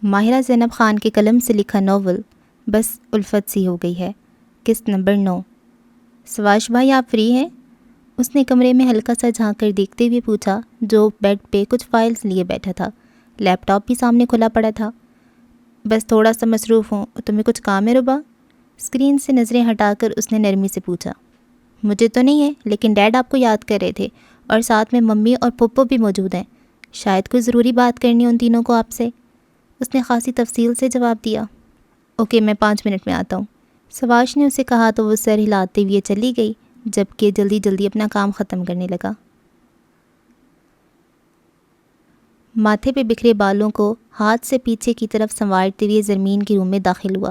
ماہرہ زینب خان کے قلم سے لکھا ناول بس الفت سی ہو گئی ہے۔ قسط نمبر 9۔ سواش بھائی آپ فری ہیں؟ اس نے کمرے میں ہلکا سا جھانک کر دیکھتے ہوئے پوچھا، جو بیڈ پہ کچھ فائلز لیے بیٹھا تھا۔ لیپ ٹاپ بھی سامنے کھلا پڑا تھا۔ بس تھوڑا سا مصروف ہوں، تمہیں کچھ کام ہے ربا؟ اسکرین سے نظریں ہٹا کر اس نے نرمی سے پوچھا۔ مجھے تو نہیں ہے، لیکن ڈیڈ آپ کو یاد کر رہے تھے، اور ساتھ میں ممی اور پھپھو بھی موجود ہیں۔ شاید کوئی ضروری بات کرنی ان تینوں کو آپ سے۔ اس نے خاصی تفصیل سے جواب دیا۔ اوکے، میں 5 منٹ میں آتا ہوں۔ سواش نے اسے کہا تو وہ سر ہلاتے ہوئے چلی گئی، جبکہ جلدی جلدی اپنا کام ختم کرنے لگا۔ ماتھے پہ بکھرے بالوں کو ہاتھ سے پیچھے کی طرف سنوارتے ہوئے زرمین کے روم میں داخل ہوا۔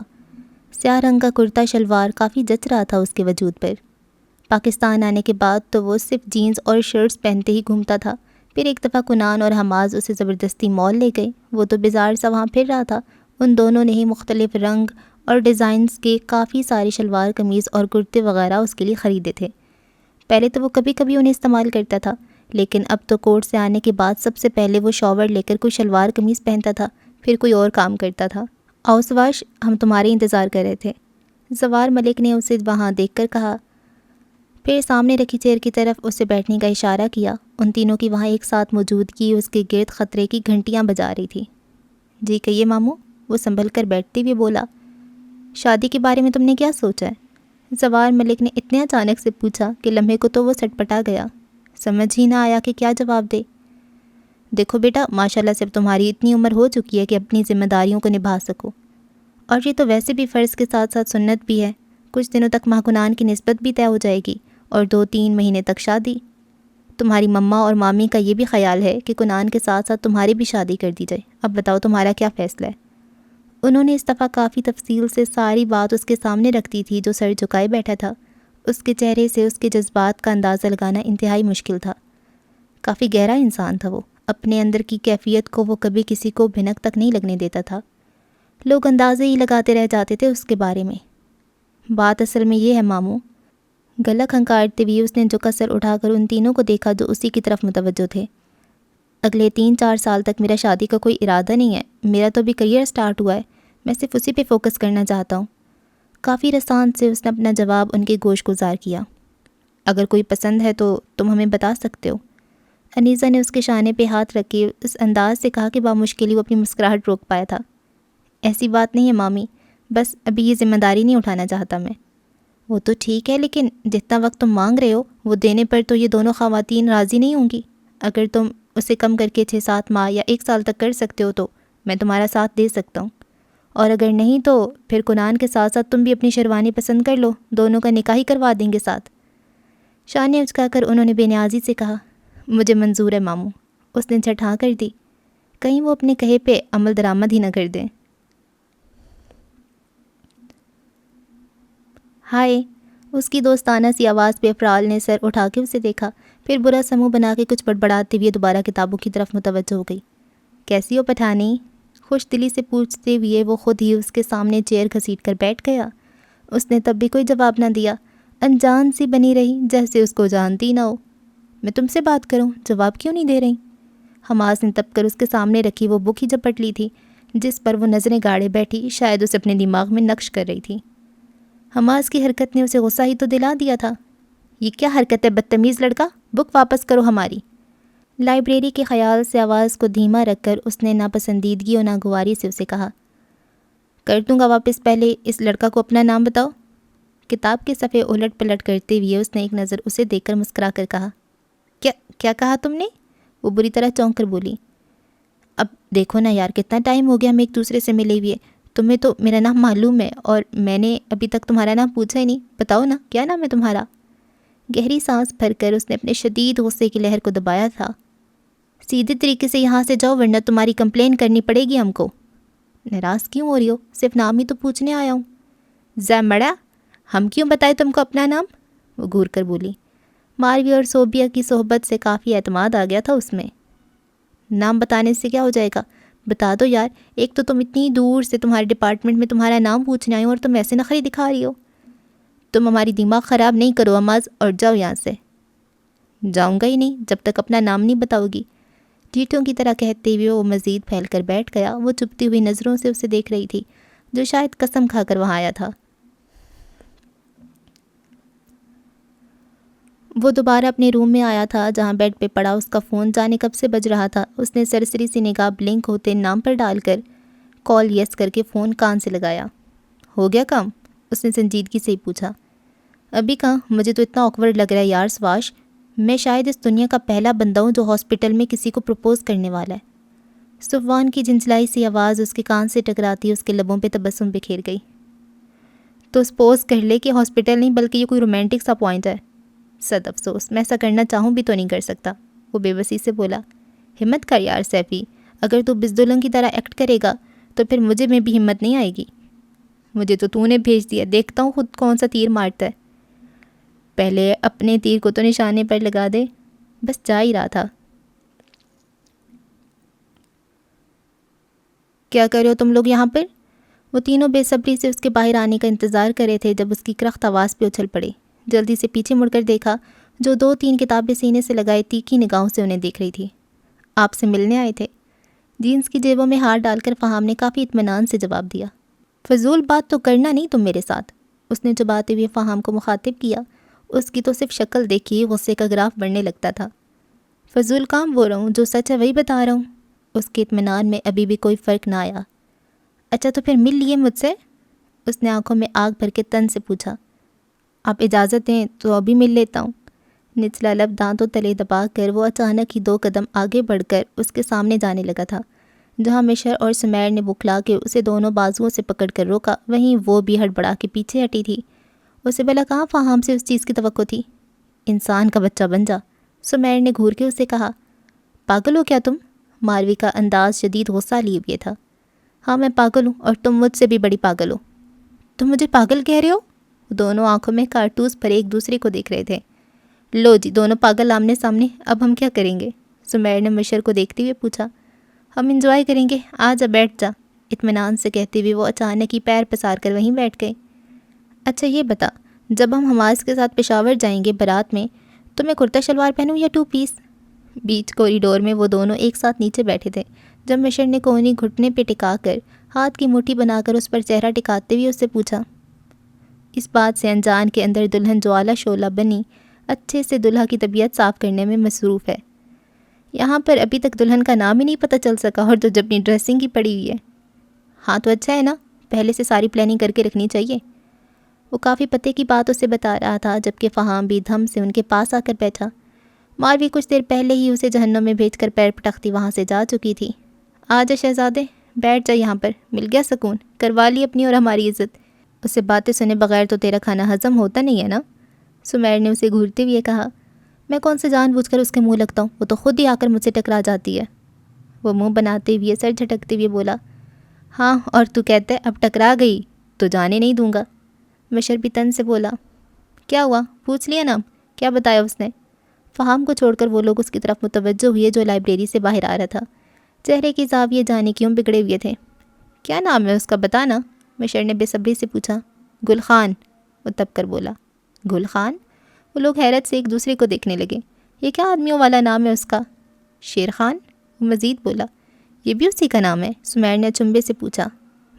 سیاہ رنگ کا کرتا شلوار کافی جچ رہا تھا اس کے وجود پر۔ پاکستان آنے کے بعد تو وہ صرف جینز اور شرٹس پہنتے ہی گھومتا تھا۔ پھر ایک دفعہ کنان اور حماز اسے زبردستی مال لے گئے۔ وہ تو بازار سا وہاں پھر رہا تھا۔ ان دونوں نے ہی مختلف رنگ اور ڈیزائنز کے کافی سارے شلوار قمیض اور کرتے وغیرہ اس کے لیے خریدے تھے۔ پہلے تو وہ کبھی کبھی انہیں استعمال کرتا تھا، لیکن اب تو کورٹ سے آنے کے بعد سب سے پہلے وہ شاور لے کر کوئی شلوار قمیض پہنتا تھا، پھر کوئی اور کام کرتا تھا۔ آؤ سواش، ہم تمہارے انتظار کر رہے تھے، زوار ملک نے اسے وہاں دیکھ کر کہا۔ پھر سامنے رکھی چیئر کی طرف اسے بیٹھنے کا اشارہ کیا۔ ان تینوں کی وہاں ایک ساتھ موجودگی اس کے گرد خطرے کی گھنٹیاں بجا رہی تھی۔ جی کہیے ماموں، وہ سنبھل کر بیٹھتے ہوئے بولا۔ شادی کے بارے میں تم نے کیا سوچا ہے؟ زوار ملک نے اتنے اچانک سے پوچھا کہ لمحے کو تو وہ سٹپٹا گیا۔ سمجھ ہی نہ آیا کہ کیا جواب دے۔ دیکھو بیٹا، ماشاءاللہ سے اب تمہاری اتنی عمر ہو چکی ہے کہ اپنی ذمہ داریوں کو نبھا سکو، اور یہ تو ویسے بھی فرض کے ساتھ ساتھ سنت بھی ہے۔ کچھ دنوں تک ماں کنان کی نسبت بھی طے ہو جائے گی، اور 2-3 مہینے تک شادی۔ تمہاری مما اور مامی کا یہ بھی خیال ہے کہ کنان کے ساتھ ساتھ تمہاری بھی شادی کر دی جائے۔ اب بتاؤ تمہارا کیا فیصلہ ہے؟ انہوں نے اس دفعہ کافی تفصیل سے ساری بات اس کے سامنے رکھ دی تھی، جو سر جھکائے بیٹھا تھا۔ اس کے چہرے سے اس کے جذبات کا اندازہ لگانا انتہائی مشکل تھا۔ کافی گہرا انسان تھا وہ، اپنے اندر کی کیفیت کو وہ کبھی کسی کو بھنک تک نہیں لگنے دیتا تھا۔ لوگ اندازے ہی لگاتے رہ جاتے تھے اس کے بارے میں۔ بات اصل میں یہ ہے ماموں، گلا کھنکارتے ہوئے اس نے جھکا سر اٹھا کر ان تینوں کو دیکھا جو اسی کی طرف متوجہ تھے۔ اگلے 3-4 سال تک میرا شادی کا کوئی ارادہ نہیں ہے، میرا تو ابھی کریئر سٹارٹ ہوا ہے، میں صرف اسی پہ فوکس کرنا چاہتا ہوں۔ کافی رسان سے اس نے اپنا جواب ان کے گوش گزار کیا۔ اگر کوئی پسند ہے تو تم ہمیں بتا سکتے ہو۔ انیسہ نے اس کے شانے پہ ہاتھ رکھ کے اس انداز سے کہا کہ بامشکل ہی وہ اپنی مسکراہٹ روک پایا تھا۔ ایسی بات نہیں ہے مامی، بس ابھی یہ ذمہ داری نہیں اٹھانا چاہتا میں۔ وہ تو ٹھیک ہے، لیکن جتنا وقت تم مانگ رہے ہو وہ دینے پر تو یہ دونوں خواتین راضی نہیں ہوں گی۔ اگر تم اسے کم کر کے 6-7 ماہ یا 1 سال تک کر سکتے ہو تو میں تمہارا ساتھ دے سکتا ہوں، اور اگر نہیں تو پھر کنان کے ساتھ ساتھ تم بھی اپنی شیروانی پسند کر لو، دونوں کا نکاح ہی کروا دیں گے ساتھ۔ شانے اچکا کر انہوں نے بے نیازی سے کہا، مجھے منظور ہے ماموں۔ اس نے جھٹ ہاں کر دی، کہیں وہ اپنے کہے پہ عمل درآمد ہی نہ کر دیں۔ ہائے، اس کی دوستانہ سی آواز پہ افرال نے سر اٹھا کے اسے دیکھا، پھر برا سا منہ بنا کے کچھ بڑبڑاتے ہوئے دوبارہ کتابوں کی طرف متوجہ ہو گئی۔ کیسی ہو پٹھانی؟ خوش دلی سے پوچھتے ہوئے وہ خود ہی اس کے سامنے چیئر گھسیٹ کر بیٹھ گیا۔ اس نے تب بھی کوئی جواب نہ دیا، انجان سی بنی رہی جیسے اس کو جانتی نہ ہو۔ میں تم سے بات کروں، جواب کیوں نہیں دے رہی؟ حماس نے تب کر اس کے سامنے رکھی وہ بک ہی جپٹ لی تھی، جس پر وہ نظریں گاڑے بیٹھی شاید اسے اپنے دماغ میں نقش کر رہی تھی۔ حماس کی حرکت نے اسے غصہ ہی تو دلا دیا تھا۔ یہ کیا حرکت ہے بدتمیز لڑکا، بک واپس کرو ہماری۔ لائبریری کے خیال سے آواز کو دھیما رکھ کر اس نے ناپسندیدگی اور ناگواری سے اسے کہا، کر دوں گا واپس، پہلے اس لڑکا کو اپنا نام بتاؤ۔ کتاب کے صفحے الٹ پلٹ کرتے ہوئے اس نے ایک نظر اسے دیکھ کر مسکرا کر کہا، کیا کہا تم نے؟ وہ بری طرح چونک کر بولی۔ اب دیکھو نا یار، کتنا ٹائم ہو گیا ہم ایک دوسرے سے ملے ہوئے، تمہیں تو میرا نام معلوم ہے اور میں نے ابھی تک تمہارا نام پوچھا ہی نہیں، بتاؤ نا کیا نام ہے تمہارا؟ گہری سانس بھر کر اس نے اپنے شدید غصے کی لہر کو دبایا تھا۔ سیدھے طریقے سے یہاں سے جاؤ ورنہ تمہاری کمپلین کرنی پڑے گی ہم کو۔ ناراض کیوں ہو رہی ہو؟ صرف نام ہی تو پوچھنے آیا ہوں۔ زمڑا، ہم کیوں بتائے تم کو اپنا نام؟ وہ گھور کر بولی۔ ماروی اور صوبیہ کی صحبت سے کافی اعتماد آ گیا تھا اس میں۔ نام بتانے سے کیا ہو جائے گا، بتا دو یار، ایک تو تم اتنی دور سے تمہارے ڈپارٹمنٹ میں تمہارا نام پوچھنے آئی ہوں اور تم ایسے نخری دکھا رہی ہو۔ تم ہماری دماغ خراب نہیں کرو اماز، اور جاؤ یہاں سے۔ جاؤں گا ہی نہیں جب تک اپنا نام نہیں بتاؤ گی۔ ٹیٹوں کی طرح کہتے ہوئے وہ مزید پھیل کر بیٹھ گیا۔ وہ چپتی ہوئی نظروں سے اسے دیکھ رہی تھی، جو شاید قسم کھا کر وہاں آیا تھا۔ وہ دوبارہ اپنے روم میں آیا تھا جہاں بیڈ پہ پڑا اس کا فون جانے کب سے بج رہا تھا۔ اس نے سرسری سی نگاہ بلنک ہوتے نام پر ڈال کر کال یس کر کے فون کان سے لگایا۔ ہو گیا کام؟ اس نے سنجیدگی سے ہی پوچھا۔ ابھی کہاں، مجھے تو اتنا آکورڈ لگ رہا ہے یار سواش، میں شاید اس دنیا کا پہلا بندہ ہوں جو ہاسپٹل میں کسی کو پروپوز کرنے والا ہے۔ صفوان کی جھنجھلائی سی آواز اس کے کان سے ٹکراتی اس کے لبوں پہ تبسم بکھیر گئی۔ تو سپوز کر لے کہ ہاسپٹل نہیں بلکہ یہ کوئی رومانٹک سا پوائنٹ ہے۔ صد افسوس، میں ایسا کرنا چاہوں بھی تو نہیں کر سکتا، وہ بے بسی سے بولا۔ ہمت کر یار سیفی، اگر تو بزدلن کی طرح ایکٹ کرے گا تو پھر مجھے میں بھی ہمت نہیں آئے گی۔ مجھے تو نے بھیج دیا، دیکھتا ہوں خود کون سا تیر مارتا ہے۔ پہلے اپنے تیر کو تو نشانے پر لگا دے۔ بس جا ہی رہا تھا۔ کیا کر رہے ہو تم لوگ یہاں پر؟ وہ تینوں بے صبری سے اس کے باہر آنے کا انتظار کر رہے تھے جب اس کی کرخت آواز پہ اچھل پڑے۔ جلدی سے پیچھے مڑ کر دیکھا، جو 2-3 کتابیں سینے سے لگائے تیکھی نگاہوں سے انہیں دیکھ رہی تھی۔ آپ سے ملنے آئے تھے، جینس کی جیبوں میں ہاتھ ڈال کر فہام نے کافی اطمینان سے جواب دیا۔ فضول بات تو کرنا نہیں تم میرے ساتھ، اس نے چباتے ہوئے فہام کو مخاطب کیا۔ اس کی تو صرف شکل دیکھی غصے کا گراف بڑھنے لگتا تھا۔ فضول کام بول رہا ہوں، جو سچ ہے وہی بتا رہا ہوں۔ اس کے اطمینان میں ابھی بھی کوئی فرق نہ آیا۔ اچھا تو پھر مل لیے مجھ سے؟ اس نے آنکھوں میں آگ بھر کے تن سے پوچھا۔ آپ اجازت دیں تو ابھی مل لیتا ہوں۔ نچلا لب دانتوں تلے دبا کر وہ اچانک ہی 2 قدم آگے بڑھ کر اس کے سامنے جانے لگا تھا۔ جہاں مشر اور سمیر نے بکھلا کے اسے دونوں بازوؤں سے پکڑ کر روکا، وہیں وہ بھی ہڑبڑا کے پیچھے ہٹی تھی۔ اسے بھلا کہاں فہام سے اس چیز کی توقع تھی؟ انسان کا بچہ بن جا، سمیر نے گھور کے اسے کہا۔ پاگل ہو کیا تم؟ ماروی کا انداز شدید غصہ لیے ہوئے تھا۔ ہاں میں پاگل ہوں، اور تم مجھ سے بھی بڑی پاگل ہو۔ تم مجھے پاگل کہہ رہے ہو؟ دونوں آنکھوں میں کارتوس پر ایک دوسرے کو دیکھ رہے تھے۔ لو جی، دونوں پاگل آمنے سامنے، اب ہم کیا کریں گے؟ سمیر نے مشر کو دیکھتے ہوئے پوچھا۔ ہم انجوائے کریں گے، آ جا بیٹھ جا، اطمینان سے کہتے ہوئے وہ اچانک ہی پیر پسار کر وہیں بیٹھ گئے۔ اچھا یہ بتا، جب ہم حماس کے ساتھ پشاور جائیں گے بارات میں تو میں کرتا شلوار پہنوں یا 2 پیس؟ بیچ کوریڈور میں وہ دونوں ایک ساتھ نیچے بیٹھے تھے جب مشر نے کونی گھٹنے پہ ٹکا کر ہاتھ کی مٹھی بنا کر اس پر چہرہ ٹکاتے ہوئے اس سے پوچھا۔ اس بات سے انجان کے اندر دلہن جوالا شعلہ بنی اچھے سے دلہا کی طبیعت صاف کرنے میں مصروف ہے۔ یہاں پر ابھی تک دلہن کا نام ہی نہیں پتہ چل سکا اور تو جب اپنی ڈریسنگ کی پڑی ہوئی ہے۔ ہاں تو اچھا ہے نا، پہلے سے ساری پلاننگ کر کے رکھنی چاہیے۔ وہ کافی پتے کی بات اسے بتا رہا تھا جبکہ فہام بھی دھم سے ان کے پاس آ کر بیٹھا۔ ماروی کچھ دیر پہلے ہی اسے جہنم میں بھیج کر پیر پٹکتی وہاں سے جا چکی تھی۔ آجا شہزادے، بیٹھ جا یہاں پر، مل گیا سکون، کروا لی اپنی اور ہماری عزت۔ اس سے باتیں سنے بغیر تو تیرا کھانا ہضم ہوتا نہیں ہے نا؟ سمیر نے اسے گھورتے ہوئے کہا۔ میں کون سے جان بوجھ کر اس کے منہ لگتا ہوں، وہ تو خود ہی آ کر مجھ سے ٹکرا جاتی ہے۔ وہ منہ بناتے ہوئے سر جھٹکتے ہوئے بولا۔ ہاں اور تو کہتا ہے اب ٹکرا گئی تو جانے نہیں دوں گا۔ مشر بھی تن سے بولا۔ کیا ہوا، پوچھ لیا نام، کیا بتایا اس نے؟ فہام کو چھوڑ کر وہ لوگ اس کی طرف متوجہ ہوئے جو لائبریری سے باہر آ رہا تھا۔ چہرے کی زاویے جانے کیوں بگڑے ہوئے تھے۔ کیا نام ہے اس کا، بتانا، مشر نے بے صبری سے پوچھا۔ گل خان، وہ تب کر بولا۔ گل خان؟ وہ لوگ حیرت سے ایک دوسرے کو دیکھنے لگے۔ یہ کیا آدمیوں والا نام ہے اس کا؟ شیر خان، وہ مزید بولا۔ یہ بھی اسی کا نام ہے؟ سمیر نے چنبے سے پوچھا۔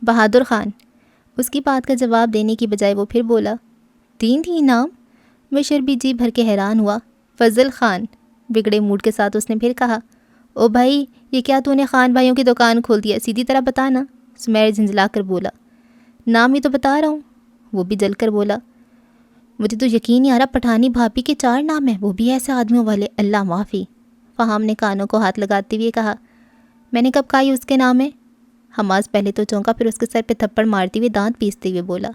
بہادر خان، اس کی بات کا جواب دینے کی بجائے وہ پھر بولا۔ 3 نام؟ مشر بھی جی بھر کے حیران ہوا۔ فضل خان، بگڑے موڈ کے ساتھ اس نے پھر کہا۔ او بھائی، یہ کیا تو نے خان بھائیوں کی دکان کھول دیا، سیدھی طرح بتانا، سمیر جھنجھلا کر بولا۔ نام ہی تو بتا رہا ہوں، وہ بھی جل کر بولا۔ مجھے تو یقین نہیں آ رہا، پٹھانی بھابھی کے 4 نام ہیں، وہ بھی ایسے آدمیوں والے، اللہ معافی۔ فہام نے کانوں کو ہاتھ لگاتے ہوئے کہا۔ میں نے کب کہا یہ اس کے نام ہے؟ حماس پہلے تو چونکا، پھر اس کے سر پہ تھپڑ مارتے ہوئے دانت پیستے ہوئے بولا۔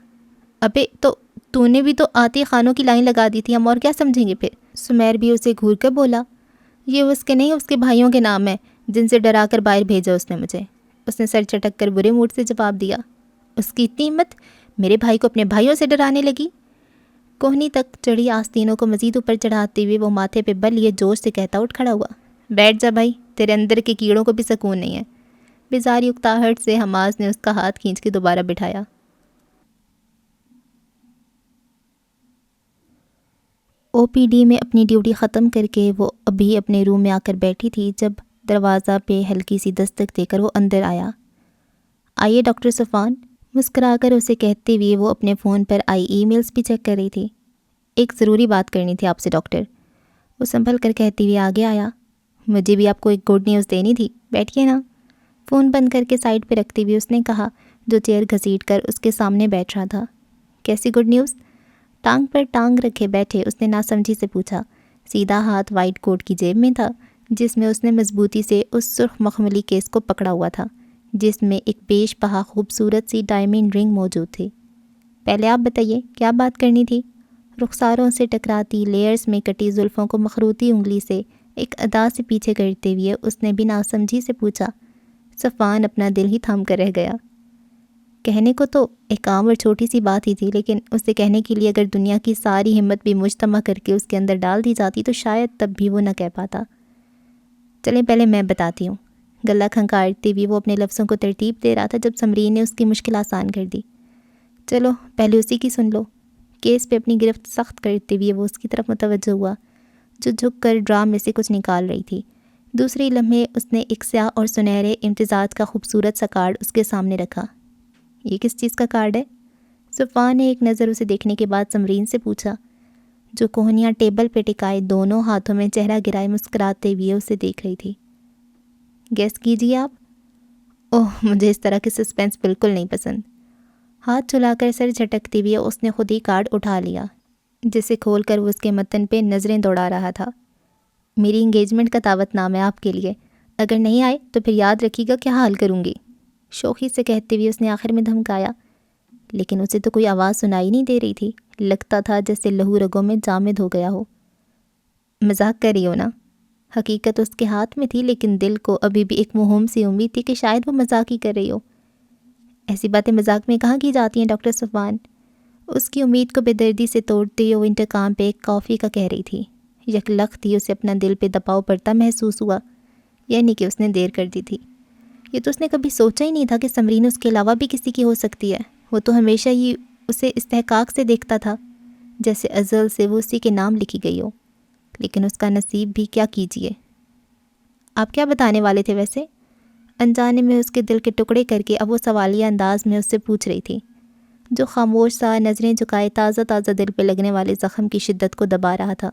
ابے تو نے بھی تو آتے خانوں کی لائن لگا دی تھی، ہم اور کیا سمجھیں گے پھر؟ سمیر بھی اسے گھور کر بولا۔ یہ اس کے نہیں، اس کے بھائیوں کے نام ہیں جن سے ڈرا کر باہر بھیجا اس نے مجھے، اس نے سر چٹک کر برے موڈ سے جواب دیا۔ اس کی اتنی ہمت، میرے بھائی کو اپنے بھائیوں سے ڈرانے لگی؟ کوہنی تک چڑھی آستینوں کو مزید اوپر چڑھاتے ہوئے وہ ماتھے پہ بل لیے جوش سے کہتا اٹھ کھڑا ہوا۔ بیٹھ جا بھائی، تیرے اندر کے کیڑوں کو بھی سکون نہیں ہے۔ بیزاری اکتاہٹ سے حماس نے اس کا ہاتھ کھینچ کے دوبارہ بٹھایا۔ او پی ڈی میں اپنی ڈیوٹی ختم کر کے وہ ابھی اپنے روم میں آ کر بیٹھی تھی جب دروازہ پہ ہلکی سی دستک دے کر وہ اندر آیا۔ آئیے ڈاکٹر صفوان، مسکرا کر اسے کہتے ہوئے وہ اپنے فون پر آئی ای میلز بھی چیک کر رہی تھی۔ ایک ضروری بات کرنی تھی آپ سے ڈاکٹر، وہ سنبھل کر کہتے ہوئے آگے آیا۔ مجھے بھی آپ کو ایک گڈ نیوز دینی تھی، بیٹھیے نا، فون بند کر کے سائڈ پہ رکھتے ہوئے اس نے کہا، جو چیئر گھسیٹ کر اس کے سامنے بیٹھ رہا تھا۔ کیسی گڈ نیوز؟ ٹانگ پر ٹانگ رکھے بیٹھے اس نے ناسمجھی سے پوچھا۔ سیدھا ہاتھ وائٹ کوٹ کی جیب میں تھا جس میں اس نے مضبوطی سے اس سرخ مخملی کیس کو پکڑا ہوا تھا جس میں ایک بیش بہا خوبصورت سی ڈائمنڈ رنگ موجود تھی۔ پہلے آپ بتائیے کیا بات کرنی تھی؟ رخساروں سے ٹکراتی لیئرز میں کٹی زلفوں کو مخروطی انگلی سے ایک ادا سے پیچھے کرتے ہوئے اس نے بھی ناسمجھی سے پوچھا۔ صفوان اپنا دل ہی تھام کر رہ گیا۔ کہنے کو تو ایک عام اور چھوٹی سی بات ہی تھی، لیکن اسے کہنے کے لیے اگر دنیا کی ساری ہمت بھی مجتمع کر کے اس کے اندر ڈال دی جاتی تو شاید تب بھی وہ نہ کہہ پاتا۔ چلیں پہلے میں بتاتی ہوں، گلہ کھنکارتے ہوئے وہ اپنے لفظوں کو ترتیب دے رہا تھا جب سمرین نے اس کی مشکل آسان کر دی۔ چلو پہلے اسی کی سن لو۔ کیس پہ اپنی گرفت سخت کرتے ہوئے وہ اس کی طرف متوجہ ہوا جو جھک کر ڈرام میں سے کچھ نکال رہی تھی۔ دوسری لمحے اس نے ایک سیاہ اور سنہرے امتزاج کا خوبصورت سا کارڈ اس کے سامنے رکھا۔ یہ کس چیز کا کارڈ ہے؟ صفوان نے ایک نظر اسے دیکھنے کے بعد سمرین سے پوچھا، جو کوہنیاں ٹیبل پہ ٹکائے دونوں ہاتھوں میں چہرہ گرائے مسکراتے ہوئے اسے دیکھ رہی تھی۔ گیس کیجیے آپ۔ اوہ مجھے اس طرح کے سسپینس بالکل نہیں پسند۔ ہاتھ چلا کر سر جھٹکتے ہوئے اس نے خود ہی کارڈ اٹھا لیا جسے کھول کر وہ اس کے متن پہ نظریں دوڑا رہا تھا۔ میری انگیجمنٹ کا دعوت نامہ ہے آپ کے لیے، اگر نہیں آئے تو پھر یاد رکھیے گا کیا حال کروں گی، شوخی سے کہتے ہوئے اس نے آخر میں دھمکایا۔ لیکن اسے تو کوئی آواز سنائی نہیں دے رہی تھی، لگتا تھا جیسے لہو رگوں میں جامد ہو گیا ہو۔ مذاق کر رہی ہو نا؟ حقیقت اس کے ہاتھ میں تھی لیکن دل کو ابھی بھی ایک موہوم سی امید تھی کہ شاید وہ مذاق ہی کر رہی ہو۔ ایسی باتیں مذاق میں کہاں کی جاتی ہیں ڈاکٹر صفوان؟ اس کی امید کو بے دردی سے توڑتے ہوئے وہ انتقام پہ ایک کافی کا کہہ رہی تھی۔ یک لخت ہی اسے اپنا دل پہ دباؤ پڑتا محسوس ہوا، یعنی کہ اس نے دیر کر دی تھی۔ یہ تو اس نے کبھی سوچا ہی نہیں تھا کہ سمرین اس کے علاوہ بھی کسی کی ہو سکتی ہے۔ وہ تو ہمیشہ ہی اسے استحقاق سے دیکھتا تھا، جیسے ازل سے وہ اسی کے نام لکھی گئی ہو، لیکن اس کا نصیب بھی کیا کیجیے۔ آپ کیا بتانے والے تھے ویسے؟ انجانے میں اس کے دل کے ٹکڑے کر کے اب وہ سوالیہ انداز میں اس سے پوچھ رہی تھی، جو خاموش سا نظریں جھکائے تازہ تازہ دل پہ لگنے والے زخم کی شدت کو دبا رہا تھا۔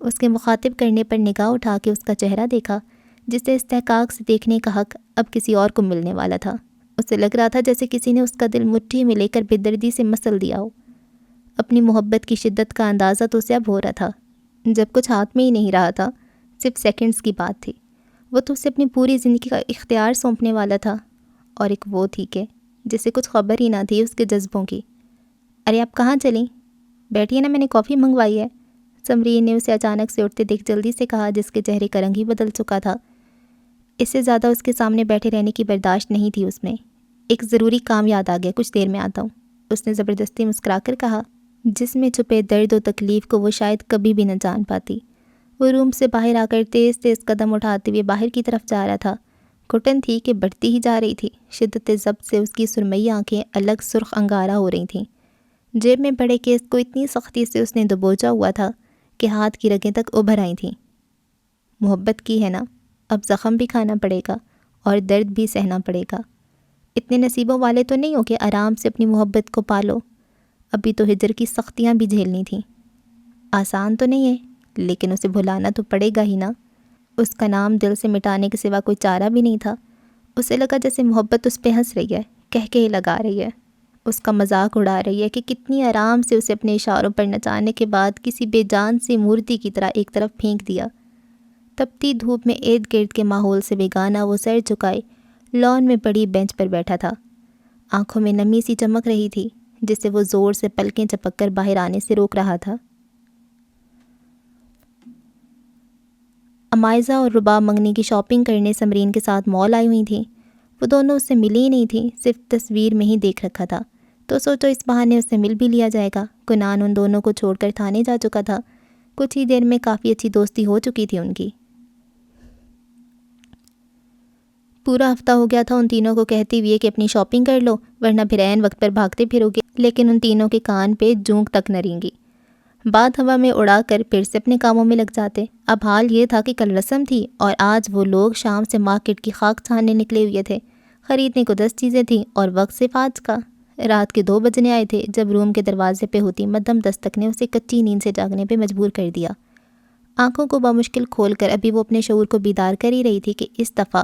اس کے مخاطب کرنے پر نگاہ اٹھا کے اس کا چہرہ دیکھا جسے استحقاق سے دیکھنے کا حق اب کسی اور کو ملنے والا تھا۔ اسے لگ رہا تھا جیسے کسی نے اس کا دل مٹھی میں لے کر بے دردی سے مسل دیا ہو۔ اپنی محبت کی شدت کا اندازہ تو اسے اب ہو رہا تھا، جب کچھ ہاتھ میں ہی نہیں رہا تھا، صرف سیکنڈز کی بات تھی، وہ تو اسے اپنی پوری زندگی کا اختیار سونپنے والا تھا، اور ایک وہ تھی کہ جسے کچھ خبر ہی نہ تھی اس کے جذبوں کی۔ ارے آپ کہاں چلیں؟ بیٹھیے نا، میں نے کافی منگوائی ہے، سمرین نے اسے اچانک سے اٹھتے دیکھ جلدی سے کہا، جس کے چہرے کا رنگ ہی بدل چکا تھا۔ اس سے زیادہ اس کے سامنے بیٹھے رہنے کی برداشت نہیں تھی اس میں۔ ایک ضروری کام یاد آ گیا، کچھ دیر میں آتا ہوں، اس نے زبردستی مسکرا کر کہا، جس میں چھپے درد و تکلیف کو وہ شاید کبھی بھی نہ جان پاتی۔ وہ روم سے باہر آ کر تیز تیز قدم اٹھاتے ہوئے باہر کی طرف جا رہا تھا۔ گھٹن تھی کہ بڑھتی ہی جا رہی تھی، شدت ضبط سے اس کی سرمئی آنکھیں الگ سرخ انگارہ ہو رہی تھیں۔ جیب میں پڑے کیس کو اتنی سختی سے اس نے دبوچا ہوا تھا کہ ہاتھ کی رگیں تک ابھر آئی تھیں۔ محبت کی ہے نا، اب زخم بھی کھانا پڑے گا اور درد بھی سہنا پڑے گا۔ اتنے نصیبوں والے تو نہیں ہو کہ آرام سے اپنی محبت کو پالو، ابھی تو ہجر کی سختیاں بھی جھیلنی تھیں۔ آسان تو نہیں ہے، لیکن اسے بھلانا تو پڑے گا ہی نا۔ اس کا نام دل سے مٹانے کے سوا کوئی چارہ بھی نہیں تھا۔ اسے لگا جیسے محبت اس پہ ہنس رہی ہے، کہہ کے لگا رہی ہے، اس کا مذاق اڑا رہی ہے کہ کتنی آرام سے اسے اپنے اشاروں پر نچانے کے بعد کسی بے جان سی مورتی کی طرح ایک طرف پھینک دیا۔ تپتی دھوپ میں ارد گرد کے ماحول سے بیگانہ وہ سر جھکائے لان میں پڑی بینچ پر بیٹھا تھا۔ آنکھوں میں نمی سی چمک رہی تھی جسے وہ زور سے پلکیں چپک کر باہر آنے سے روک رہا تھا۔ امائزہ اور رباب منگنی کی شاپنگ کرنے سمرین کے ساتھ مال آئی ہوئی تھیں۔ وہ دونوں اس سے ملی ہی نہیں تھیں، صرف تصویر میں ہی دیکھ رکھا تھا، تو سوچو اس بہانے اس سے مل بھی لیا جائے گا۔ کنان ان دونوں کو چھوڑ کر تھانے جا چکا تھا، کچھ ہی دیر میں کافی اچھی دوستی ہو چکی تھی ان کی۔ پورا ہفتہ ہو گیا تھا ان تینوں کو کہتے ہوئے کہ اپنی شاپنگ کر لو ورنہ پھر عین وقت پر بھاگتے پھرو گے، لیکن ان تینوں کے کان پہ جونک تک نہ رینگی۔ بات ہوا میں اڑا کر پھر سے اپنے کاموں میں لگ جاتے۔ اب حال یہ تھا کہ کل رسم تھی اور آج وہ لوگ شام سے مارکیٹ کی خاک چھاننے نکلے ہوئے تھے۔ خریدنے کو 10 چیزیں تھیں اور وقت صرف آج کا۔ رات کے 2 بجنے آئے تھے جب روم کے دروازے پہ ہوتی مدھم دستک نے اسے کچی نیند سے جاگنے پہ مجبور کر دیا۔ آنکھوں کو بمشکل کھول کر ابھی وہ اپنے شعور کو بیدار کر ہی رہی تھی کہ اس دفعہ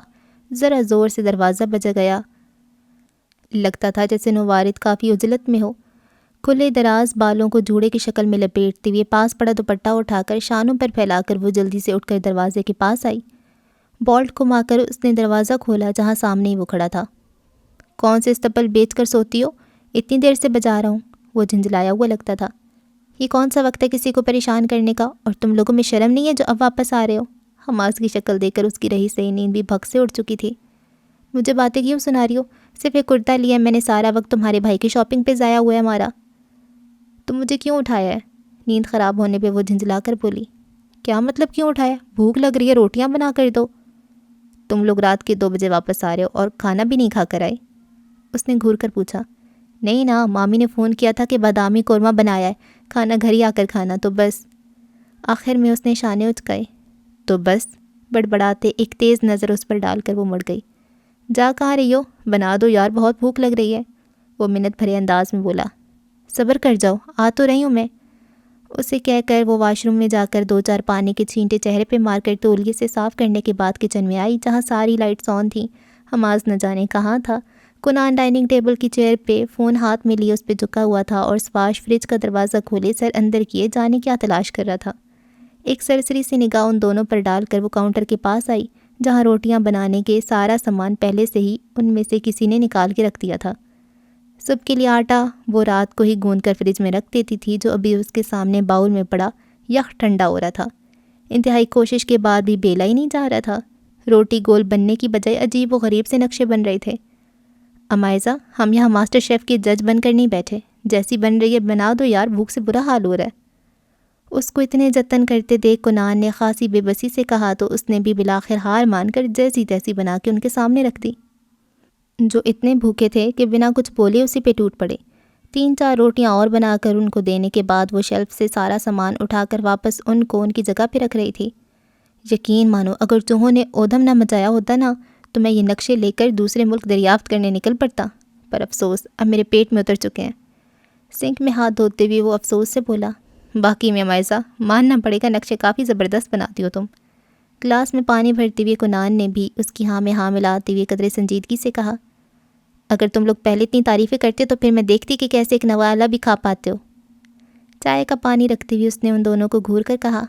ذرا زور سے دروازہ بج گیا۔ لگتا تھا جیسے نوارد کافی عجلت میں ہو۔ کھلے دراز بالوں کو جوڑے کی شکل میں لپیٹتے ہوئے پاس پڑا دوپٹہ اٹھا کر شانوں پر پھیلا کر وہ جلدی سے اٹھ کر دروازے کے پاس آئی۔ بالٹ گھما کر اس نے دروازہ کھولا جہاں سامنے ہی وہ کھڑا تھا۔ کون سے استبل بیچ کر سوتی ہو؟ اتنی دیر سے بجا رہا ہوں۔ وہ جھنجھلایا ہوا لگتا تھا۔ یہ کون سا وقت ہے کسی کو پریشان کرنے کا؟ اور تم لوگوں میں شرم نہیں ہے جو اب واپس آ رہے ہو؟ حماس کی شکل دیکھ کر اس کی رہی سہی نیند بھی بھگ سے اٹھ چکی تھی۔ مجھے باتیں کیوں سنا رہی ہو؟ صرف ایک کرتا لیا میں نے، سارا وقت تمہارے بھائی کی شاپنگ پہ ضائع ہوا ہے ہمارا۔ تم مجھے کیوں اٹھایا ہے؟ نیند خراب ہونے پہ وہ جھنجھلا کر بولی۔ کیا مطلب کیوں اٹھایا؟ بھوک لگ رہی ہے، روٹیاں بنا کر دو۔ تم لوگ رات کے 2 بجے واپس آ رہے ہو اور کھانا بھی نہیں کھا کر آئے؟ اس نے گھور کر پوچھا۔ نہیں نا، مامی نے فون کیا تھا کہ بادامی قورمہ بنایا ہے، کھانا گھر ہی آ کر کھانا، تو بس۔ آخر میں اس نے شانے اچکائے۔ تو بس؟ بڑبڑاتے ایک تیز نظر اس پر ڈال کر وہ مڑ گئی۔ جا کہاں رہی ہو؟ بنا دو یار، بہت بھوک لگ رہی ہے، وہ منت بھرے انداز میں بولا۔ صبر کر جاؤ، آ تو رہی ہوں میں۔ اسے کہہ کر وہ واش روم میں جا کر 2-4 پانی کے چھینٹے چہرے پہ مار کر تولیے سے صاف کرنے کے بعد کچن میں آئی جہاں ساری لائٹس آن تھیں۔ حماس نہ جانے کہاں تھا۔ کنان ڈائننگ ٹیبل کی چیئر پہ فون ہاتھ میں لیے اس پہ جھکا ہوا تھا اور سواش فریج کا دروازہ کھولے سر اندر کیے جانے کیا تلاش کر رہا تھا۔ ایک سرسری سی نگاہ ان دونوں پر ڈال کر وہ کاؤنٹر کے پاس آئی جہاں روٹیاں بنانے کے سارا سامان پہلے سے ہی ان میں سے کسی نے نکال کے رکھ دیا تھا۔ صبح کے لیے آٹا وہ رات کو ہی گوندھ کر فریج میں رکھ دیتی تھی جو ابھی اس کے سامنے باؤل میں پڑا یخ ٹھنڈا ہو رہا تھا۔ انتہائی کوشش کے بعد بھی بیلا ہی نہیں جا رہا تھا۔ روٹی گول بننے کی بجائے عجیب و غریب سے نقشے بن رہے تھے۔ امائزہ، ہم یہاں ماسٹر شیف کے جج بن کر نہیں بیٹھے، جیسی بن رہی ہے بنا دو یار، بھوک سے برا حال ہو رہا ہے۔ اس کو اتنے جتن کرتے دیکھ کنان نے خاصی بے بسی سے کہا تو اس نے بھی بالآخر ہار مان کر جیسی تیسی بنا کے ان کے سامنے رکھ دی۔ جو اتنے بھوکے تھے کہ بنا کچھ بولے اسی پہ ٹوٹ پڑے۔ 3-4 روٹیاں اور بنا کر ان کو دینے کے بعد وہ شیلف سے سارا سامان اٹھا کر واپس ان کو ان کی جگہ پہ رکھ رہی تھی۔ یقین مانو اگر چوہوں نے اودھم نہ مچایا ہوتا نا تو میں یہ نقشے لے کر دوسرے ملک دریافت کرنے نکل پڑتا، پر افسوس اب میرے پیٹ میں اتر چکے ہیں۔ سنک میں ہاتھ دھوتے ہوئے وہ افسوس سے بولا۔ باقی میں مائزہ ماننا پڑے گا، نقشے کافی زبردست بناتی ہو تم۔ گلاس میں پانی بھرتے ہوئے کنان نے بھی اس کی ہاں میں ہاں ملاتے ہوئے قدرے سنجیدگی سے کہا۔ اگر تم لوگ پہلے اتنی تعریفیں کرتے تو پھر میں دیکھتی کہ کیسے ایک نوالا بھی کھا پاتے ہو۔ چائے کا پانی رکھتے ہوئے اس نے ان دونوں کو گھور کر کہا۔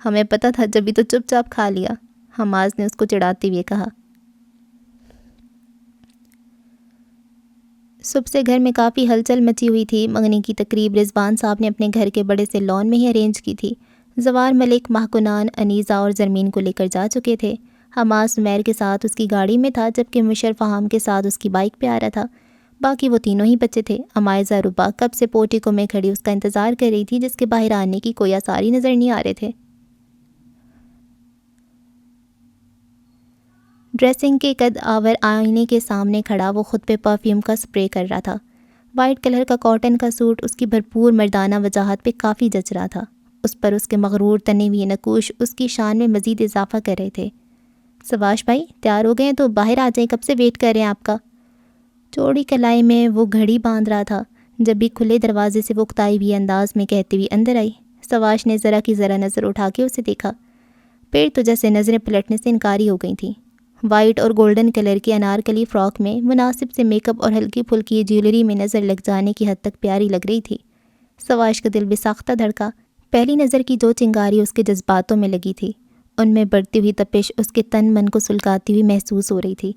ہمیں پتہ تھا، جبھی تو چپ چاپ کھا لیا، حماس نے اس کو چڑھاتے ہوئے کہا۔ صبح سے گھر میں کافی ہلچل مچی ہوئی تھی۔ منگنی کی تقریب رضوان صاحب نے اپنے گھر کے بڑے سے لان میں ہی ارینج کی تھی۔ زوار ملک ماہکنان انیزہ اور زرمین کو لے کر جا چکے تھے۔ حماس عمیر کے ساتھ اس کی گاڑی میں تھا جبکہ مشرف فہام کے ساتھ اس کی بائک پہ آ رہا تھا۔ باقی وہ تینوں ہی بچے تھے۔ امائزہ ربا کب سے پورٹیکو میں کھڑی اس کا انتظار کر رہی تھی جس کے باہر آنے کی کوئی آثار ہی نظر نہیں آ رہے تھے۔ ڈریسنگ کے قد آور آئینے کے سامنے کھڑا وہ خود پہ پرفیوم کا سپرے کر رہا تھا۔ وائٹ کلر کا کاٹن کا سوٹ اس کی بھرپور مردانہ وجاہت پہ کافی جچ رہا تھا۔ اس پر اس کے مغرور تنے ہوئے نقوش اس کی شان میں مزید اضافہ کر رہے تھے۔ سواش بھائی تیار ہو گئے ہیں تو باہر آ جائیں، کب سے ویٹ کر رہے ہیں آپ کا۔ چوڑی کلائی میں وہ گھڑی باندھ رہا تھا جب بھی کھلے دروازے سے وہ اکتائی ہوئے انداز میں کہتے ہوئے اندر آئی۔ سواش نے ذرا کی ذرا نظر اٹھا کے اسے دیکھا، پھر تو جیسے نظریں پلٹنے سے انکاری ہو گئی تھیں۔ وائٹ اور گولڈن کلر کی انارکلی فراک میں مناسب سے میک اپ اور ہلکی پھلکی جیولری میں نظر لگ جانے کی حد تک پیاری لگ رہی تھی۔ سواش کا دل بے ساختہ دھڑکا۔ پہلی نظر کی جو چنگاری اس کے جذباتوں میں لگی تھی ان میں بڑھتی ہوئی تپش اس کے تن من کو سلگاتی ہوئی محسوس ہو رہی تھی۔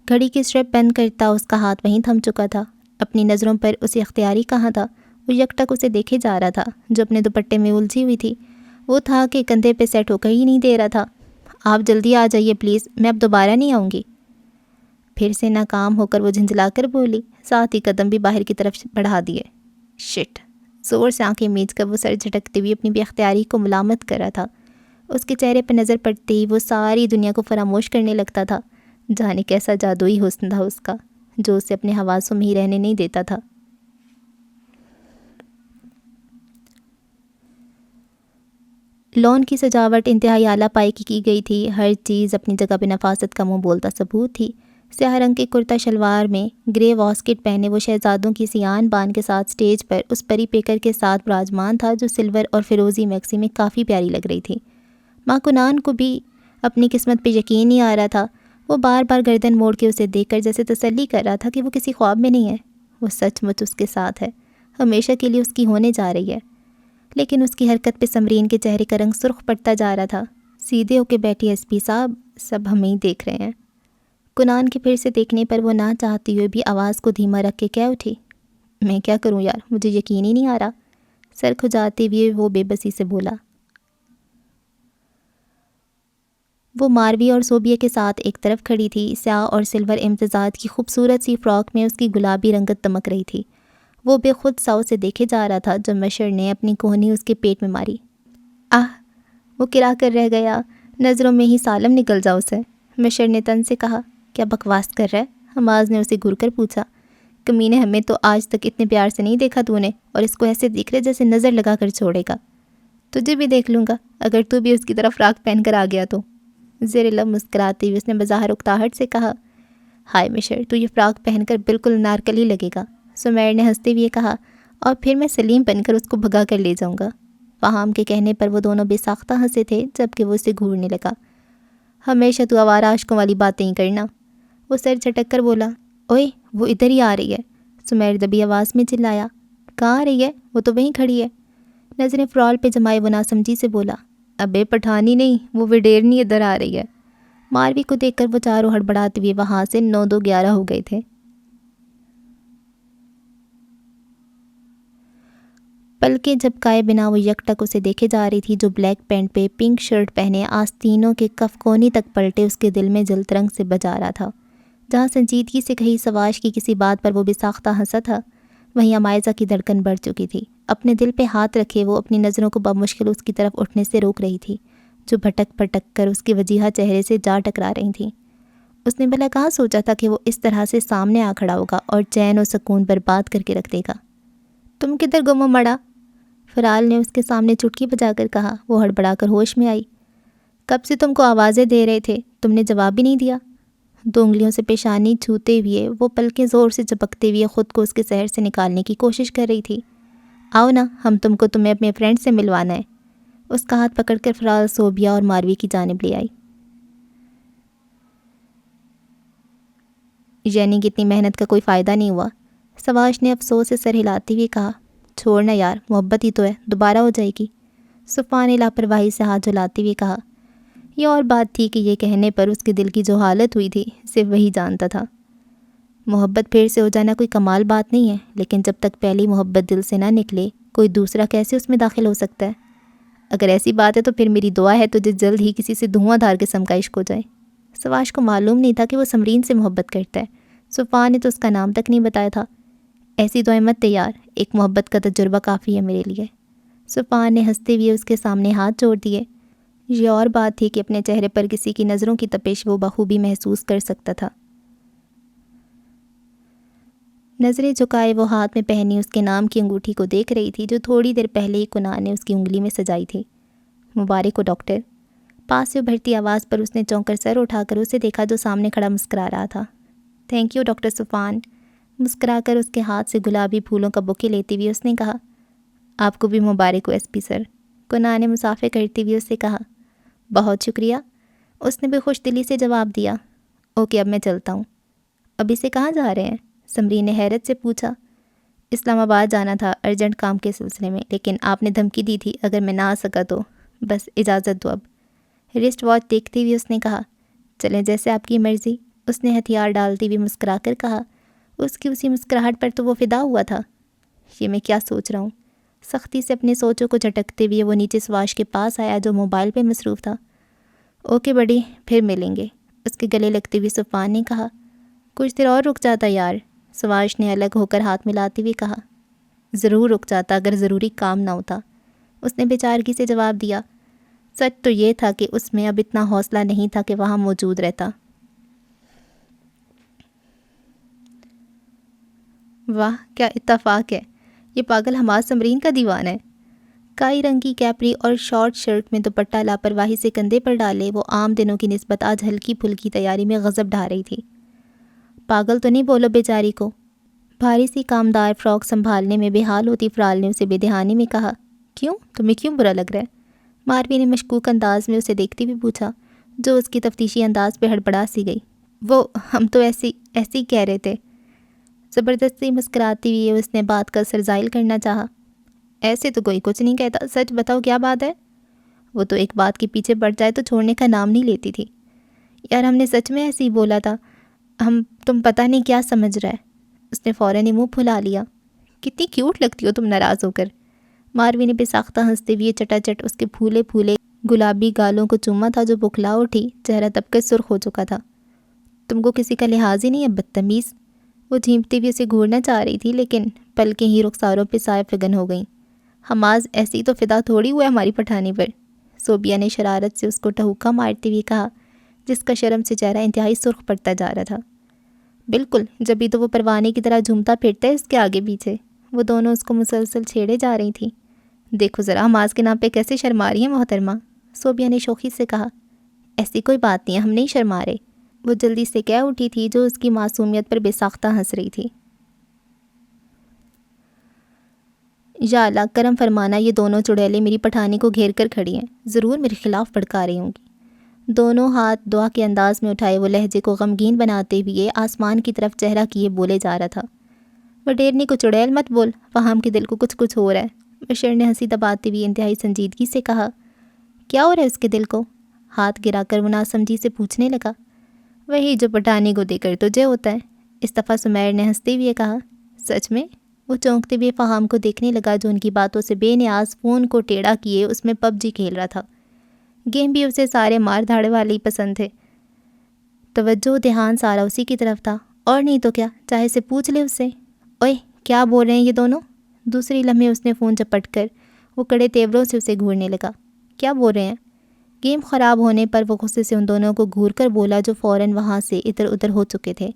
گھڑی کی اسٹریپ بند کرتا اس کا ہاتھ وہیں تھم چکا تھا۔ اپنی نظروں پر اسے اختیاری کہاں تھا، وہ یکٹک اسے دیکھے جا رہا تھا جو اپنے دوپٹے میں الجھی ہوئی تھی۔ وہ تھا کہ کندھے پہ سیٹ ہو کر ہی نہیں دے رہا تھا۔ آپ جلدی آ جائیے پلیز، میں اب دوبارہ نہیں آؤں گی۔ پھر سے ناکام ہو کر وہ جھنجھلا کر بولی، ساتھ ہی قدم بھی باہر کی طرف بڑھا دیے۔ شٹ! زور سے آنکھیں میچ کر وہ سر جھٹکتے ہوئے اپنی بے اختیاری کو ملامت کر رہا تھا۔ اس کے چہرے پہ نظر پڑتے ہی وہ ساری دنیا کو فراموش کرنے لگتا تھا۔ جانے کیسا جادوئی حسن تھا اس کا جو اسے اپنے حواسوں میں ہی رہنے نہیں دیتا تھا۔ لون کی سجاوٹ انتہائی اعلیٰ پائی کی گئی تھی، ہر چیز اپنی جگہ پہ نفاست کا منہ بولتا ثبوت تھی۔ سیاہ رنگ کے کرتا شلوار میں گرے واسکٹ پہنے وہ شہزادوں کی سیان بان کے ساتھ سٹیج پر اس پری پیکر کے ساتھ براجمان تھا جو سلور اور فیروزی میکسی میں کافی پیاری لگ رہی تھی۔ ماں کنان کو بھی اپنی قسمت پہ یقین نہیں آ رہا تھا۔ وہ بار بار گردن موڑ کے اسے دیکھ کر جیسے تسلی کر رہا تھا کہ وہ کسی خواب میں نہیں ہے، وہ سچ مچ اس کے ساتھ ہے، ہمیشہ کے لیے اس کی ہونے جا رہی ہے۔ لیکن اس کی حرکت پہ سمرین کے چہرے کا رنگ سرخ پڑتا جا رہا تھا۔ سیدھے ہو کے بیٹھی ایس پی صاحب، سب ہمیں ہی دیکھ رہے ہیں۔ کنان کے پھر سے دیکھنے پر وہ نہ چاہتی ہوئے بھی آواز کو دھیما رکھ کے کہہ اٹھی، میں کیا کروں یار، مجھے یقین ہی نہیں آ رہا۔ سر کھجاتے ہوئے وہ بے بسی سے بولا۔ وہ ماروی اور صوبیہ کے ساتھ ایک طرف کھڑی تھی، سیاہ اور سلور امتزاج کی خوبصورت سی فراک میں اس کی گلابی رنگت دمک رہی تھی۔ وہ بے خود سا اسے دیکھے جا رہا تھا جب مشر نے اپنی کوہنی اس کے پیٹ میں ماری۔ وہ کرا کر رہ گیا، نظروں میں ہی سالم نکل جا اسے۔ مشر نے تن سے کہا، کیا بکواس کر رہا ہے؟ حماز نے اسے گھر کر پوچھا۔ کمینے، ہمیں تو آج تک اتنے پیار سے نہیں دیکھا تو نے، اور اس کو ایسے دیکھ رہے جیسے نظر لگا کر چھوڑے گا۔ تجھے بھی دیکھ لوں گا اگر تو بھی اس کی طرف فراک پہن کر آ گیا تو۔ زیر لب مسکراتے ہوئے اس نے بظاہر اکتاہٹ سے کہا، ہائے مشر، تو یہ فراک پہن کر بالکل نارکلی لگے گا۔ سمیر نے ہنستے ہوئے کہا، اور پھر میں سلیم بن کر اس کو بھگا کر لے جاؤں گا۔ فہام کے کہنے پر وہ دونوں بے ساختہ ہنسے تھے جبکہ وہ اسے گھورنے لگا۔ ہمیشہ تو آوارہ عاشقوں والی باتیں ہی کرنا۔ وہ سر جھٹک کر بولا، اوئے وہ ادھر ہی آ رہی ہے۔ سمیر دبی آواز میں چلایا، کہاں آ رہی ہے؟ وہ تو وہیں کھڑی ہے۔ نظریں فرال پہ جمائے وہ ناسمجھی سے بولا، ابے پٹھانی نہیں، وہ وڈیرنی ادھر آ رہی ہے۔ ماروی کو دیکھ کر وہ چاروں ہڑبڑاتے ہوئے وہاں سے 9-2-11 ہو گئے تھے۔ پلکیں جھپکائے بنا وہ یک ٹک اسے دیکھے جا رہی تھی جو بلیک پینٹ پہ پنک شرٹ پہنے آستینوں کے کف کونی تک پلٹے اس کے دل میں جل ترنگ سے بجا رہا تھا۔ جہاں سنجیدگی سے کہی سواش کی کسی بات پر وہ بے ساختہ ہنسا تھا، وہیں امائزہ کی دھڑکن بڑھ چکی تھی۔ اپنے دل پہ ہاتھ رکھے وہ اپنی نظروں کو بمشکل اس کی طرف اٹھنے سے روک رہی تھی جو بھٹک پھٹک کر اس کے وجیہہ چہرے سے جا ٹکرا رہی تھیں۔ اس نے بھلا کہاں سوچا تھا کہ وہ اس طرح سے سامنے آ کھڑا ہوگا اور چین و سکون برباد کر کے رکھ دے گا۔ تم کدھر گم ہو مڑا؟ فرال نے اس کے سامنے چٹکی بجا کر کہا۔ وہ ہڑبڑا کر ہوش میں آئی۔ کب سے تم کو آوازیں دے رہے تھے، تم نے جواب بھی نہیں دیا۔ 2 انگلیوں سے پیشانی چھوتے ہوئے وہ پلکیں زور سے جھپکتے ہوئے خود کو اس کے سحر سے نکالنے کی کوشش کر رہی تھی۔ آؤ نا، ہم تمہیں اپنے فرینڈ سے ملوانا ہے۔ اس کا ہاتھ پکڑ کر فرال صوبیہ اور ماروی کی جانب لے آئی۔ یعنی کہ اتنی محنت کا کوئی فائدہ نہیں ہوا؟ سواش نے افسوس سے سر ہلاتے ہوئے کہا، چھوڑنا یار، محبت ہی تو ہے، دوبارہ ہو جائے گی۔ صفوان نے لاپرواہی سے ہاتھ جھلاتے ہوئے کہا۔ یہ اور بات تھی کہ یہ کہنے پر اس کے دل کی جو حالت ہوئی تھی صرف وہی جانتا تھا۔ محبت پھر سے ہو جانا کوئی کمال بات نہیں ہے، لیکن جب تک پہلی محبت دل سے نہ نکلے کوئی دوسرا کیسے اس میں داخل ہو سکتا ہے؟ اگر ایسی بات ہے تو پھر میری دعا ہے تجھے جلد ہی کسی سے دھواں دھار قسم کا عشق ہو جائے۔ سواش کو معلوم نہیں تھا کہ وہ سمرین سے محبت کرتا ہے۔ صفوان نے تو اس کا نام تک نہیں بتایا تھا۔ ایسی دعائیں مت تیار، ایک محبت کا تجربہ کافی ہے میرے لیے۔ صفوان نے ہنستے ہوئے اس کے سامنے ہاتھ جوڑ دیے۔ یہ اور بات تھی کہ اپنے چہرے پر کسی کی نظروں کی تپش وہ بخوبی محسوس کر سکتا تھا۔ نظریں جھکائے وہ ہاتھ میں پہنی اس کے نام کی انگوٹھی کو دیکھ رہی تھی جو تھوڑی دیر پہلے ہی کنان نے اس کی انگلی میں سجائی تھی۔ مبارک ہو ڈاکٹر۔ پاس سے ابھرتی آواز پر اس نے چونک کر سر اٹھا کر اسے دیکھا جو سامنے کھڑا مسکرا رہا تھا۔ تھینک یو ڈاکٹر صفوان۔ مسکرا کر اس کے ہاتھ سے گلابی پھولوں کا بوکے لیتے ہوئے اس نے کہا، آپ کو بھی مبارک ہو ایس پی سر۔ کنان نے مسافر کرتے ہوئے اس سے کہا، بہت شکریہ۔ اس نے بھی خوش دلی سے جواب دیا، اوکے اب میں چلتا ہوں۔ ابھی سے کہاں جا رہے ہیں؟ سمرین نے حیرت سے پوچھا۔ اسلام آباد جانا تھا ارجنٹ کام کے سلسلے میں، لیکن آپ نے دھمکی دی تھی اگر میں نہ آ سکا تو بس اجازت دو اب۔ رسٹ واچ دیکھتے ہوئے اس نے کہا، چلیں جیسے آپ کی مرضی۔ اس نے ہتھیار ڈالتے ہوئے مسکرا کر کہا۔ اس کی اسی مسکراہٹ پر تو وہ فدا ہوا تھا۔ یہ میں کیا سوچ رہا ہوں؟ سختی سے اپنے سوچوں کو جھٹکتے ہوئے وہ نیچے سواش کے پاس آیا جو موبائل پہ مصروف تھا۔ اوکے بڑی، پھر ملیں گے۔ اس کے گلے لگتے ہوئے صفوان نے کہا، کچھ دیر اور رک جاتا یار۔ سواش نے الگ ہو کر ہاتھ ملاتے ہوئے کہا، ضرور رک جاتا اگر ضروری کام نہ ہوتا۔ اس نے بیچارگی سے جواب دیا۔ سچ تو یہ تھا کہ اس میں اب اتنا حوصلہ نہیں تھا کہ وہاں موجود رہتا۔ واہ کیا اتفاق ہے، یہ پاگل حماس سمرین کا دیوان ہے۔ کائی رنگ کی کیپری اور شارٹ شرٹ میں دوپٹہ لاپرواہی سے کندھے پر ڈالے وہ عام دنوں کی نسبت آج ہلکی پھلکی تیاری میں غضب ڈھا رہی تھی۔ پاگل تو نہیں بولو بیچاری کو؟ بھاری سی کامدار فراک سنبھالنے میں بے حال ہوتی فرال نے اسے بے دہانی میں کہا۔ کیوں؟ تمہیں کیوں برا لگ رہا ہے؟ ماروی نے مشکوک انداز میں اسے دیکھتے ہوئے پوچھا، جو اس کی تفتیشی انداز پہ ہڑبڑا سی گئی۔ وہ ہم تو ایسی کہہ رہے تھے۔ زبردستی مسکراتی ہوئی اس نے بات کا سرزائل کرنا چاہا۔ ایسے تو کوئی کچھ نہیں کہتا، سچ بتاؤ کیا بات ہے؟ وہ تو ایک بات کے پیچھے پڑ جائے تو چھوڑنے کا نام نہیں لیتی تھی۔ یار ہم نے سچ میں ایسے ہی بولا تھا، تم پتہ نہیں کیا سمجھ رہا ہے۔ اس نے فوراً ہی منہ پھلا لیا۔ کتنی کیوٹ لگتی ہو تم ناراض ہو کر۔ ماروی نے بے ساختہ ہنستے ہوئے چٹا چٹ اس کے پھولے پھولے گلابی گالوں کو چوما تھا جو بکھلا اٹھی، چہرہ دب کر سرخ ہو چکا تھا۔ تم کو کسی کا لحاظ ہی نہیں ہے بدتمیز۔ وہ جھیمتے ہوئے اسے گھورنا چاہ رہی تھی لیکن پلکیں ہی رخساروں پہ سائے فگن ہو گئیں۔ حماز ایسی تو فدا تھوڑی ہوا ہے ہماری پٹھانی پر۔ صوبیہ نے شرارت سے اس کو ٹہوکا مارتے ہوئے کہا، جس کا شرم سے چہرہ انتہائی سرخ پڑتا جا رہا تھا۔ بالکل، جبھی تو وہ پروانے کی طرح جھومتا پھرتا ہے اس کے آگے پیچھے۔ وہ دونوں اس کو مسلسل چھیڑے جا رہی تھیں۔ دیکھو ذرا حماز کے نام پہ کیسے شرما رہی ہیں محترمہ، صوبیہ نے شوخی سے کہا۔ ایسی کوئی بات نہیں ہے، ہم نہیں شرما رہے، وہ جلدی سے کہہ اٹھی تھی جو اس کی معصومیت پر بے ساختہ ہنس رہی تھی۔ یا اللہ کرم فرمانا، یہ دونوں چڑیلیں میری پٹھانی کو گھیر کر کھڑی ہیں، ضرور میرے خلاف بھڑکا رہی ہوں گی۔ دونوں ہاتھ دعا کے انداز میں اٹھائے وہ لہجے کو غمگین بناتے ہوئے آسمان کی طرف چہرہ کیے بولے جا رہا تھا۔ وڈیرنی کو چڑیل مت بول، فہم کے دل کو کچھ ہو رہا ہے۔ بشیر نے ہنسی دباتے ہوئے انتہائی سنجیدگی سے کہا۔ کیا ہو رہا ہے اس کے دل کو؟ ہاتھ گرا کر وہ ناسمجھی سے پوچھنے لگا۔ وہی جو پٹھانی کو دے کر تجھے ہوتا ہے، اس دفعہ سمیر نے ہنستے ہوئے کہا۔ سچ میں؟ وہ چونکتے ہوئے فہام کو دیکھنے لگا جو ان کی باتوں سے بے نیاز فون کو ٹیڑھا کیے اس میں پب جی کھیل رہا تھا۔ گیم بھی اسے سارے مار دھاڑے والے ہی پسند تھے۔ توجہ دھیان سارا اسی کی طرف تھا، اور نہیں تو کیا، چاہے سے پوچھ لے اس سے۔ اوئے کیا بول رہے ہیں یہ دونوں؟ دوسری لمحے اس نے فون چپٹ کر وہ کڑے تیوروں سے اسے گھورنے لگا۔ کیا بول رہے ہیں؟ گیم خراب ہونے پر وہ غصے سے ان دونوں کو گھور کر بولا جو فوراً وہاں سے ادھر ادھر ہو چکے تھے۔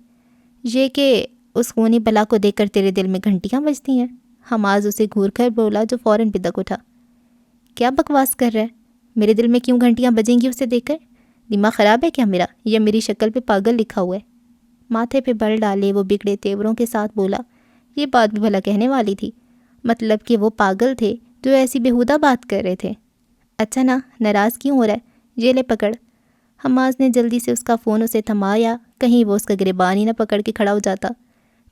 یہ کہ اس خونی بلا کو دیکھ کر تیرے دل میں گھنٹیاں بجتی ہیں؟ حماز اسے گھور کر بولا جو فوراً بدک اٹھا۔ کیا بکواس کر رہا ہے؟ میرے دل میں کیوں گھنٹیاں بجیں گی اسے دیکھ کر؟ دماغ خراب ہے کیا میرا؟ یا میری شکل پہ پاگل لکھا ہوا ہے؟ ماتھے پہ بل ڈالے وہ بگڑے تیوروں کے ساتھ بولا۔ یہ بات بھی بھلا کہنے والی تھی، مطلب کہ وہ پاگل تھے جو ایسی بیہودہ بات کر رہے تھے۔ اچھا نا، ناراض کیوں ہو رہا ہے؟ یہ لے پکڑ۔ حماز نے جلدی سے اس کا فون اسے تھمایا، کہیں وہ اس کا گریبان ہی نہ پکڑ کے کھڑا ہو جاتا۔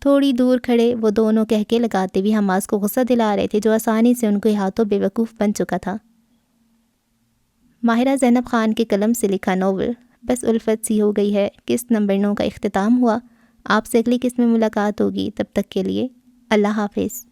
تھوڑی دور کھڑے وہ دونوں کہکے لگاتے ہوئے حماز کو غصہ دلا رہے تھے جو آسانی سے ان کے ہاتھوں بے وقوف بن چکا تھا۔ ماہرہ زینب خان کے قلم سے لکھا ناول بس الفت سی ہو گئی ہے قسط نمبر 9 کا اختتام ہوا۔ آپ سے اگلی قسط میں ملاقات ہوگی، تب تک کے لیے اللہ حافظ۔